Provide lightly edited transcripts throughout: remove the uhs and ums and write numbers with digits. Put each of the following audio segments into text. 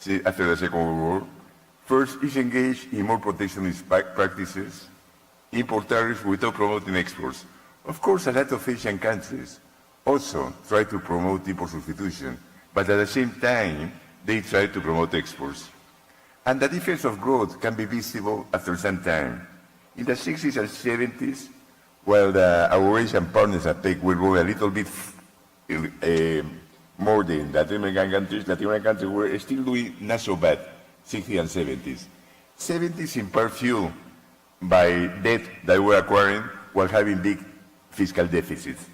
after the Second World War. First, is engaged in more protectionist practices, import tariffs without promoting exports. Of course, a lot of Asian countries also try to promote import substitution, but at the same time, they try to promote exports. And the difference of growth can be visible after some time. In the 60s and 70s, while our Asian partners at Apec were growing a little bit more than Latin American countries were still doing not so bad, 60s and 70s. 70s in part fueled by debt that we're acquiring while having big fiscal deficits.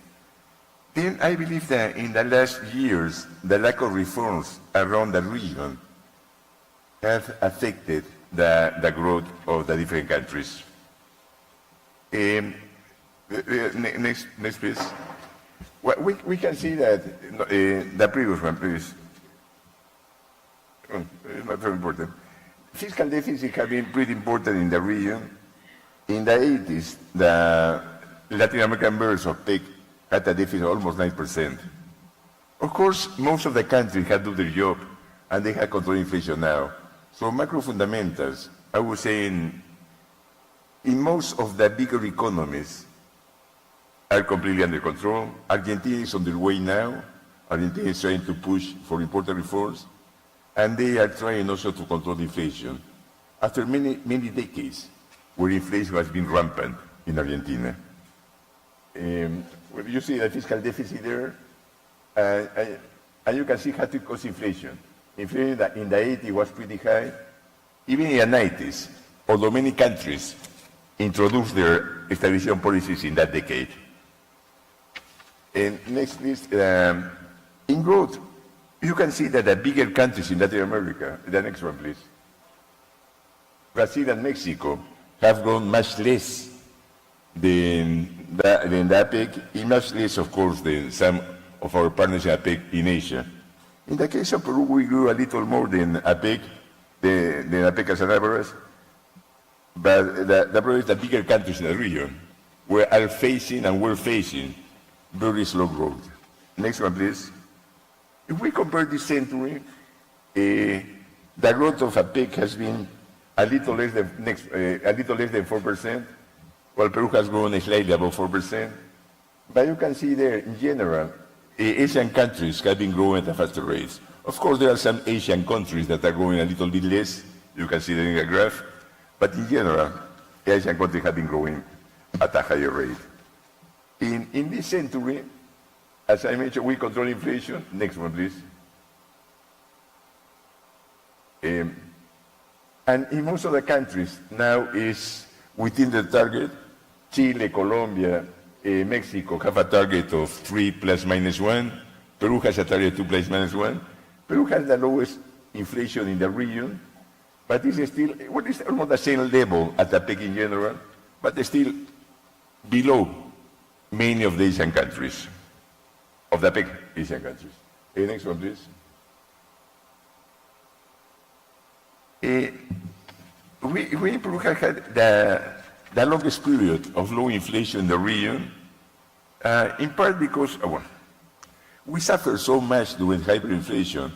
Then I believe that in the last years, the lack of reforms around the region have affected the growth of the different countries. Next please. Well, we can see that the previous one, please. It's not very important. Fiscal deficits have been pretty important in the region. In the 80s, the Latin American members of PEC had a deficit of almost 9%. Of course, most of the countries had done their job, and they have controlled inflation now. So macro fundamentals, I would say in most of the bigger economies are completely under control. Argentina is on their way now. Argentina is trying to push for important reforms, and they are trying also to control inflation. After many decades where inflation has been rampant in Argentina. You see the fiscal deficit there, and you can see how to cause inflation. Inflation in the 80s was pretty high. Even in the 90s, although many countries introduced their stabilization policies in that decade. And next list, in growth, you can see that the bigger countries in Latin America, the next one please, Brazil and Mexico have grown much less than the Apec, and much less, of course, than some of our partners in Apec in Asia. In the case of Peru, we grew a little more than Apec, than Apec as an average, but the problem is the bigger countries in the region are facing and we're facing very slow growth. Next one, please. If we compare this century, the growth of Apec has been a little less than 4%, while Peru has grown slightly above 4%. But you can see there, in general, Asian countries have been growing at a faster rate. Of course, there are some Asian countries that are growing a little bit less. You can see that in the graph. But in general, Asian countries have been growing at a higher rate. In this century, as I mentioned, we control inflation. Next one, please. And in most of the countries now is within the target. Chile, Colombia, Mexico have a target of 3 ± 1. Peru has a target of 2 ± 1. Peru has the lowest inflation in the region, but it's still, well, it's almost the same level at the Apec in general, but it's still below many of the Asian countries, of the Apec Asian countries. Next one, please. We in Peru have had the longest period of low inflation in the region, in part because, we suffered so much during hyperinflation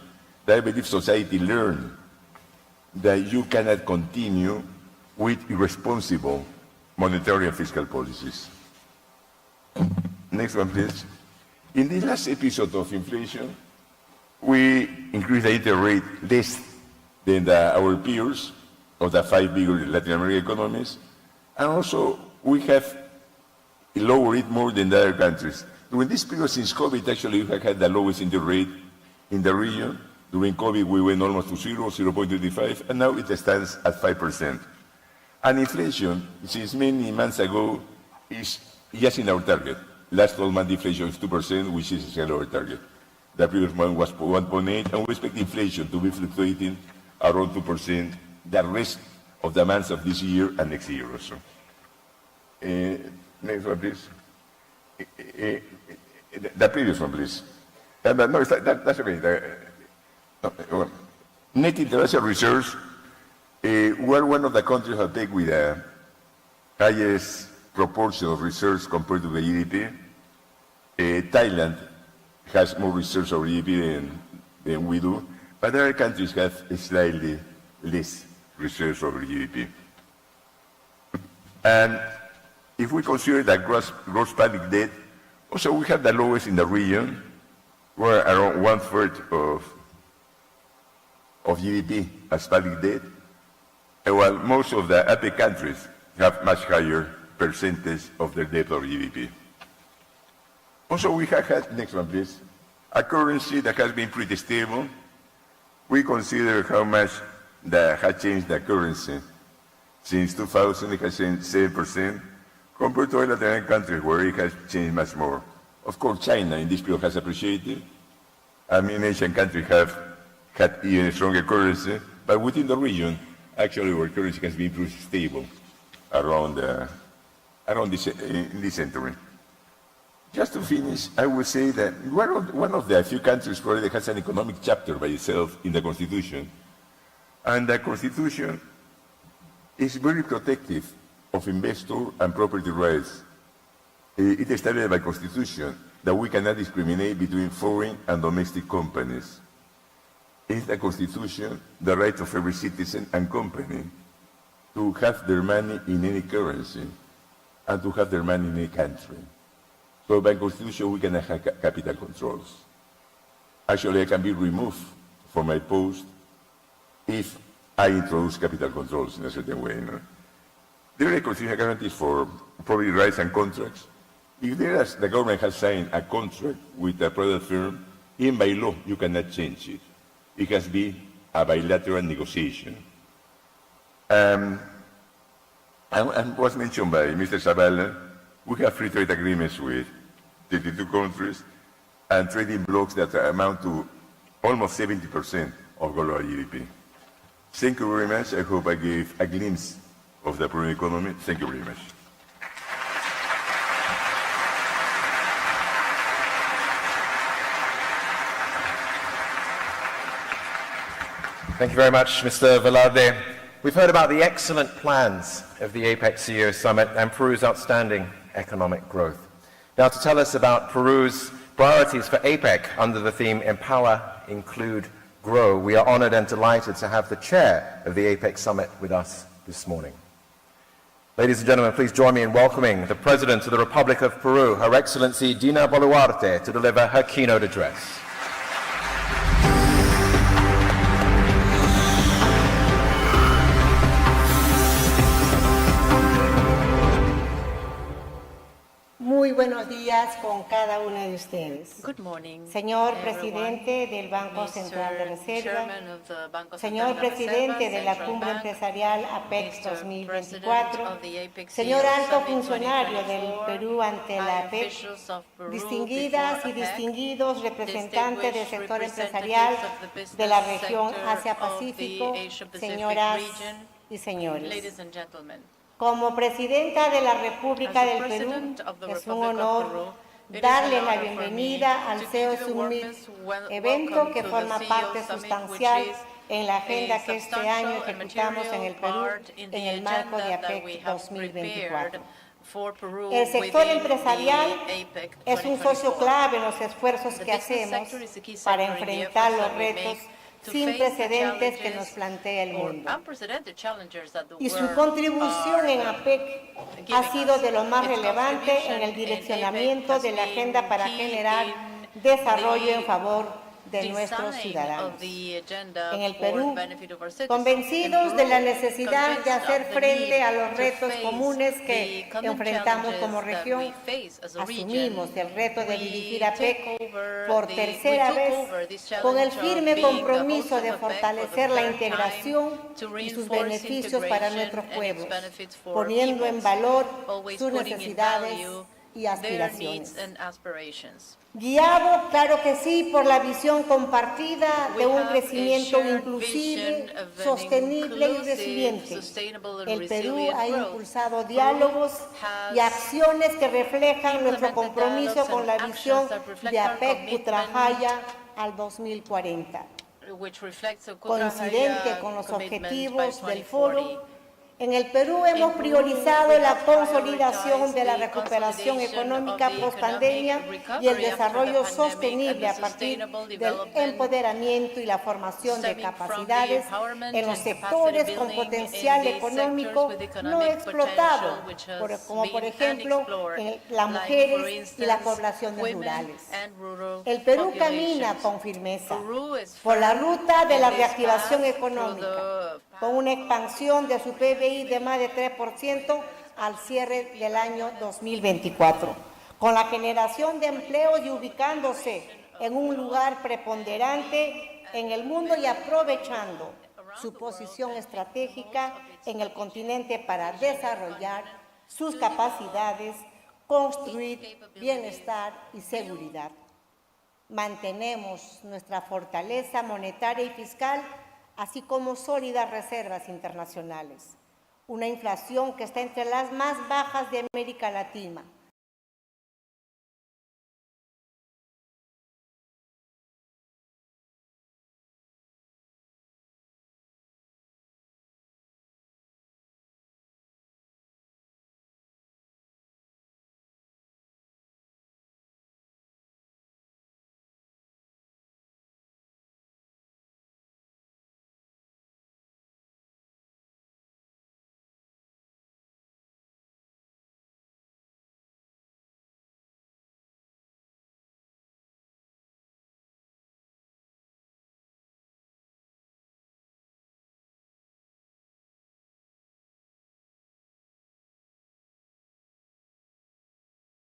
that I believe society learned that you cannot continue with irresponsible monetary and fiscal policies. Next one, please. In the last episode of inflation, we increased the interest rate less than our peers of the 5 bigger Latin American economies, and also we have lowered it more than the other countries. During this period since COVID, actually we have had the lowest interest rate in the region. During COVID, we went almost to 0.25, and now it stands at 5%. And inflation, since many months ago, is just in our target. Last 12-month inflation is 2%, which is a lower target. The previous one was 1.8, and we expect inflation to be fluctuating around 2% the rest of the months of this year and next year also. Next one, please. The previous one, please. No, that's okay. Net international reserves, we're one of the countries that take with the highest proportion of reserves compared to the GDP. Thailand has more reserves of GDP than we do, but other countries have slightly less reserves over GDP. And if we consider that gross public debt, also we have the lowest in the region, where around 1/3 of GDP as public debt, and while most of the Apec countries have much higher percentage of their debt over GDP. Also, we have had, next one please, a currency that has been pretty stable. We consider how much that has changed the currency. Since 2000, it has changed 7%, compared to other Latin countries where it has changed much more. Of course, China in this period has appreciated. I mean, Asian countries have had even stronger currency, but within the region, actually, our currency has been pretty stable around this century. Just to finish, I would say that one of the few countries where it has an economic chapter by itself in the Constitution, and the Constitution is very protective of investor and property rights. It is established by Constitution that we cannot discriminate between foreign and domestic companies. In the Constitution, the right of every citizen and company to have their money in any currency and to have their money in any country. So by Constitution, we cannot have capital controls. Actually, I can be removed from my post if I introduce capital controls in a certain way. No? There are constitutional guarantees for property rights and contracts. If the government has signed a contract with a private firm, even by law, you cannot change it. It has to be a bilateral negotiation. And was mentioned by Mr. Zavala, we have free trade agreements with 32 countries and trading blocks that amount to almost 70% of global GDP. Thank you very much. I hope I gave a glimpse of the Peruvian economy. Thank you very much. Thank you very much, Mr. Velarde. We've heard about the excellent plans of the APEC CEO Summit and Peru's outstanding economic growth. Now, to tell us about Peru's priorities for APEC under the theme Empower, Include, Grow, we are honored and delighted to have the chair of the APEC Summit with us this morning. Ladies and gentlemen, please join me in welcoming the President of the Republic of Peru, Her Excellency Dina Boluarte, to deliver her keynote address. Muy buenos días con cada uno de ustedes. Good morning, Señor everyone. Presidente del Banco Mr. Central de Reserva, Chairman of the Banco Señor Central de Presidente Reserva, de la Central Cumbre Bank, Empresarial Apec Mr. 2024, President of the APEC Señor CEO Alto Summit Funcionario del 2024, Perú ante la high Apec, officials of Peru distinguidas y before APEC, distinguidos representantes del distinguished sector empresarial representatives of the business de la región sector Asia-Pacífico, of the Asia-Pacific señoras region, y señores. ladies and gentlemen. Como Presidenta de la República As the del Perú, President of the es un Republic of honor Peru, it is darle an la honor for bienvenida me al to CEO give you a Summit, warmest evento welcome que to forma the CEO parte Summit, sustancial which is en la agenda a que este año substantial and ejecutamos en el Perú part in the en el marco de agenda that we Apec have 2024. prepared for Peru El sector within empresarial the APEC es un socio 2024. clave en los esfuerzos The que business hacemos sector is a key para sector in the enfrentar efforts los that we retos make to sin face the precedentes que challenges nos plantea el or mundo. unprecedented challenges that the Y su world contribución en are APEC giving ha sido us. de lo más Its relevante en el contribution in direccionamiento APEC de la has agenda been para key generar in desarrollo en the favor de nuestros design ciudadanos. of the agenda En el for Perú, the benefit of our citizens. convencidos In de la Peru, necesidad de convinced hacer of the frente need a los to retos face comunes the que common enfrentamos como challenges that región, we face as a asumimos region, el reto de we dirigir take APEC over por the- tercera we took vez over this con el challenge of firme being the host compromiso of de APEC for the fortalecer la third integración time, to y sus reinforce beneficios para integration nuestros and its pueblos, benefits for poniendo en peoples, valor always sus putting in necesidades value y their aspiraciones. needs and aspirations. Guiado, claro que sí, por la visión compartida We de un have a crecimiento shared inclusive, vision of an sostenible y inclusive, resiliente. sustainable and El Perú resilient ha growth. impulsado diálogos y has acciones que reflejan nuestro implemented compromiso dialogues con and la actions visión that reflect de our APEC commitment Putrajaya al 2040. which reflects a Coincidente con los commitment by objetivos del foro, 2040. En el Perú hemos priorizado la consolidación de la recuperación económica post-pandemia y el desarrollo sostenible a partir del empoderamiento y la formación de capacidades en los sectores con potencial económico no explotado, como por ejemplo las mujeres y las poblaciones rurales. El Perú camina con firmeza por la ruta de la reactivación económica, con una expansión de su PBI de más de 3% al cierre del año 2024, con la generación de empleos y ubicándose en un lugar preponderante en el mundo y aprovechando su posición estratégica en el continente para desarrollar sus capacidades, construir bienestar y seguridad. Mantenemos nuestra fortaleza monetaria y fiscal, así como sólidas reservas internacionales. Una inflación que está entre las más bajas de América Latina.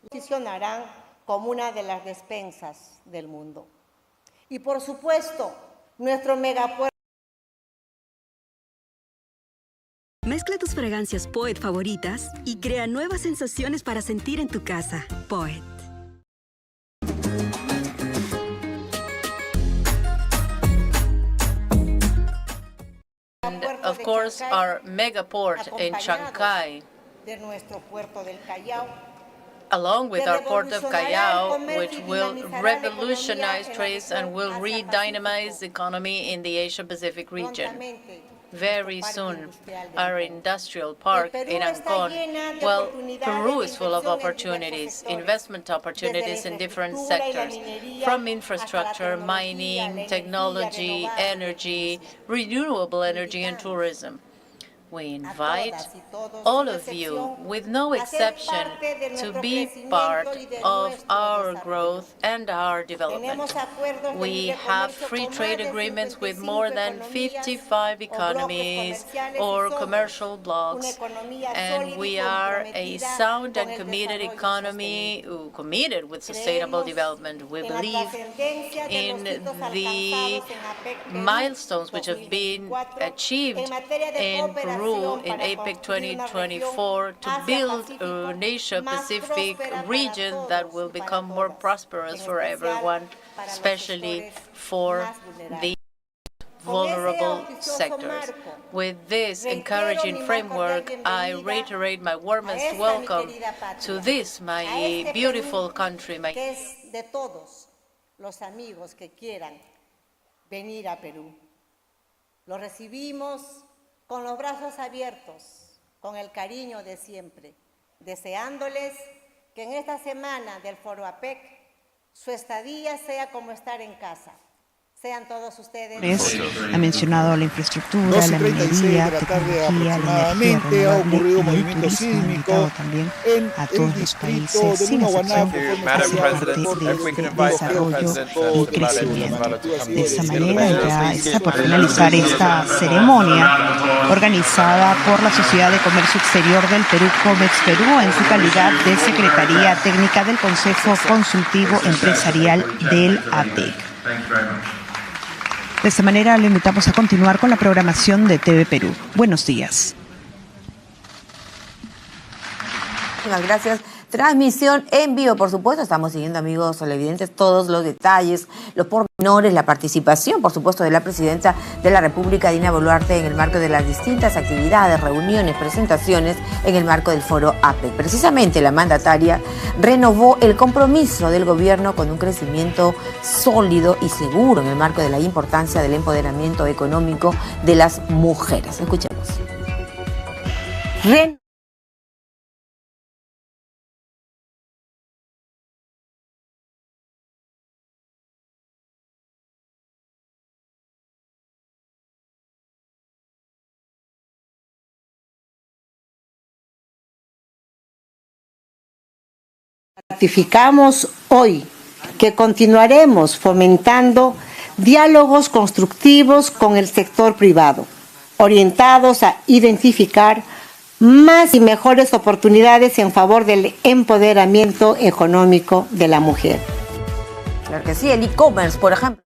Posicionarán como una de las despensas del mundo. Y por supuesto, nuestro megapuerto. Mezcla tus fragancias Poet favoritas y crea nuevas sensaciones para sentir en tu casa. Poet. And of course, our mega port in Shanghai, De nuestro puerto del Callao, along with our port of Callao, which will revolutionize trade and will re-dynamize the economy in the Asia-Pacific region. Very soon, our industrial park in Ancon. Well, Peru is full of opportunities, investment opportunities in different sectors, from infrastructure, mining, technology, energy, renewable energy, and tourism. We invite all of you, with no exception, to be part of our growth and our development. We have free trade agreements with more than 55 economies or commercial blocks, and we are a sound and committed economy committed with sustainable development. We believe in the milestones which have been achieved in Peru in Apec 2024 to build an Asia-Pacific region that will become more prosperous for everyone, especially for the vulnerable sectors. With this encouraging framework, I reiterate my warmest welcome to this, my beautiful country. De todos los amigos que quieran venir a Perú. Los recibimos con los brazos abiertos, con el cariño de siempre, deseándoles que en esta semana del Foro Apec su estadía sea como estar en casa. Sean todos ustedes. Ha mencionado la infraestructura, la minería, tecnología, la energía renovable, ha ocurrido un y el movimiento turismo, sísmico invitado también en a el todos los distrito países, de sin excepción, Madam a ser parte President, if we can de invite desarrollo y President crecimiento. to De esa manera ya está por finalizar esta ceremonia organizada por la Sociedad de Comercio Exterior del Perú, COMEX Perú, en su calidad de Secretaría Técnica del Consejo Consultivo Empresarial del Apec. De esta manera lo invitamos a continuar con la programación de TV Perú. Buenos días. Muchas gracias. Transmisión en vivo, por supuesto. Estamos siguiendo, amigos televidentes, todos los detalles, los pormenores, la participación, por supuesto, de la presidenta de la República, Dina Boluarte, en el marco de las distintas actividades, reuniones, presentaciones en el marco del Foro Apec. Precisamente la mandataria renovó el compromiso del gobierno con un crecimiento sólido y seguro en el marco de la importancia del empoderamiento económico de las mujeres. Escuchemos. Ratificamos hoy que continuaremos fomentando diálogos constructivos con el sector privado, orientados a identificar más y mejores oportunidades en favor del empoderamiento económico de la mujer. Claro que sí, el e-commerce, por ejemplo.